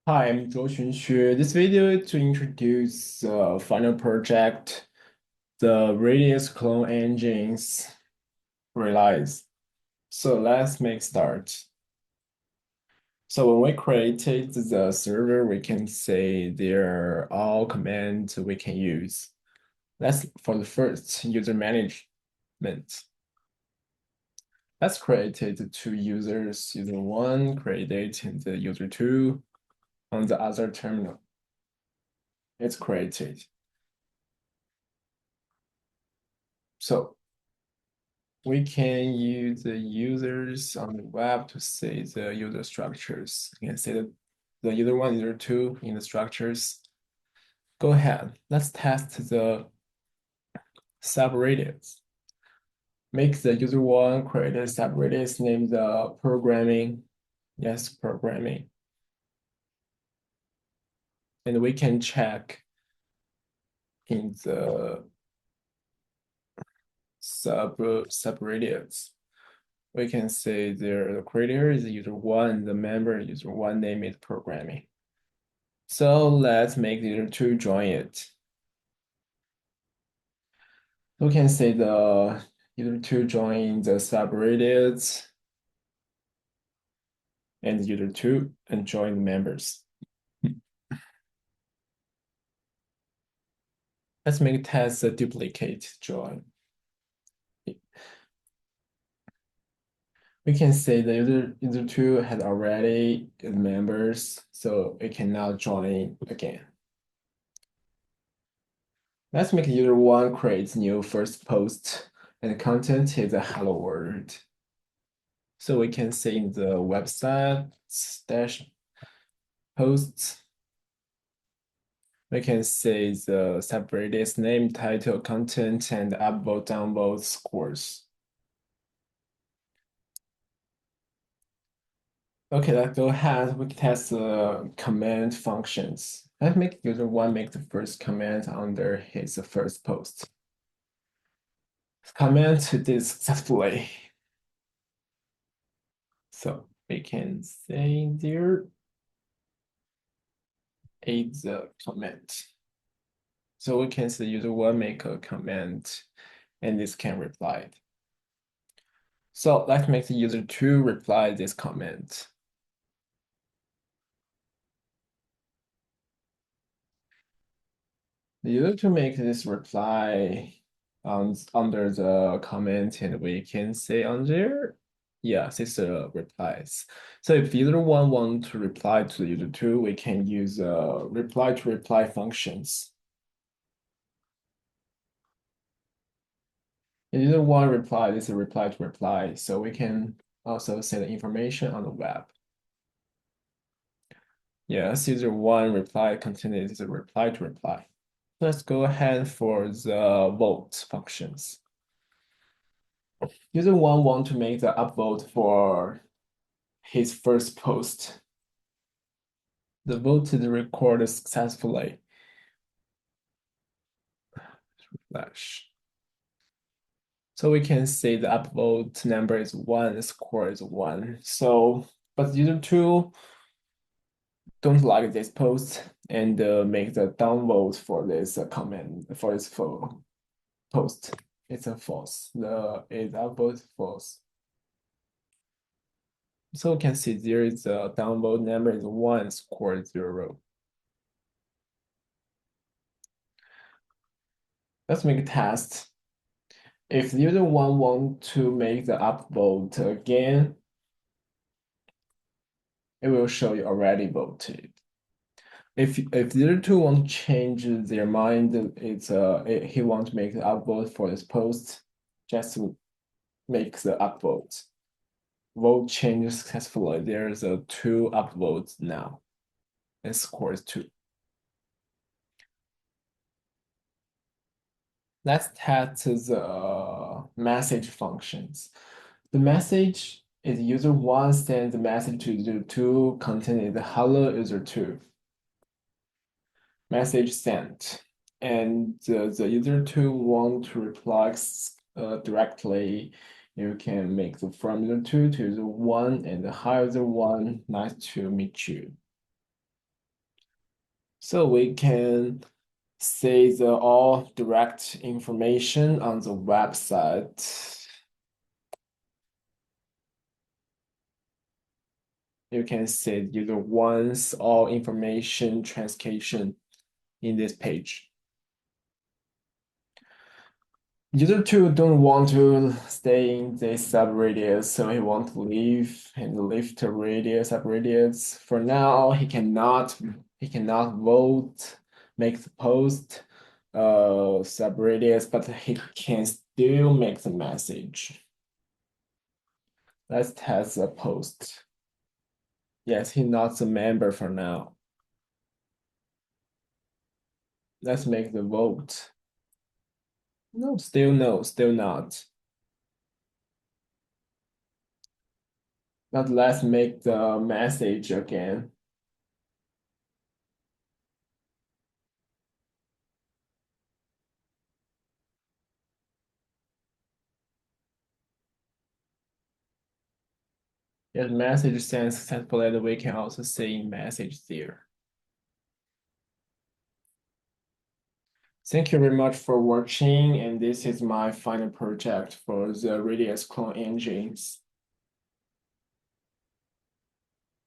Hi, I'm Zhou Xunxue. This video is to introduce the final project, the radius clone engines release. So let's make start. So when we created the server, we can say there are all commands we can use. Let's for the first user management. Let's create two users, user one created and the user two on the other terminal. It's created. So we can use the users on the web to see the user structures. You can see the user one, user two in the structures. Go ahead. Let's test the subradius. Make the user one create a subradius, name the programming. Yes, programming. And we can check in the subradius. We can say the creator is user one, the member user one name is programming. So let's make the user two join it. We can say the user two join the subradius and user two and join the members. Let's make test a duplicate join. We can say the user two has already members, so it can now join again. Let's make user one create new first post and the content is a hello world. So we can say in the website dash posts, we can say the subradius name, title, content, and upvote, downvote scores. Okay, let's go ahead. We can test the command functions. Let's make user one make the first command under his first post. Command did successfully. So we can say there is the command. So we can say user one make a command and this can reply it. So let's make the user two reply this comment. The user two make this reply under the comment and we can say on there, yes, it's the replies. So if the user one want to reply to the user two, we can use reply to reply functions. If user one reply, this is a reply to reply. So we can also send the information on the web. Yes, user one reply contains is a reply to reply. Let's go ahead for the vote functions. User one want to make the upvote for his first post. The vote is recorded successfully. Flash. So we can say the upvote number is one, the score is one. So, but user two don't like this post and make the downvote for this comment for this post. It's a false. The is upvote false. So we can see there is a downvote number is one, score 0. Let's make a test. If the user one want to make the upvote again, it will show you already voted. If the other two want to change their mind, he want to make the upvote for this post, just make the upvote. Vote change successfully. There's a two upvotes now. And score is 2. Let's test the message functions. The message is user one sends the message to user two, content is hello user two. Message sent. And the user two want to reply directly, you can make the from user two to user one and hi user one, nice to meet you. So we can see the all direct information on the website. You can see user one's all information transcription in this page. User two don't want to stay in this subradius, so he want to leave and leave the radius subradius. For now, he cannot vote, make the post subradius, but he can still make the message. Let's test the post. Yes, he's not a member for now. Let's make the vote. No, still not. But let's make the message again. If message sent successfully, we can also see message there. Thank you very much for watching, and this is my final project for the radius clone engines.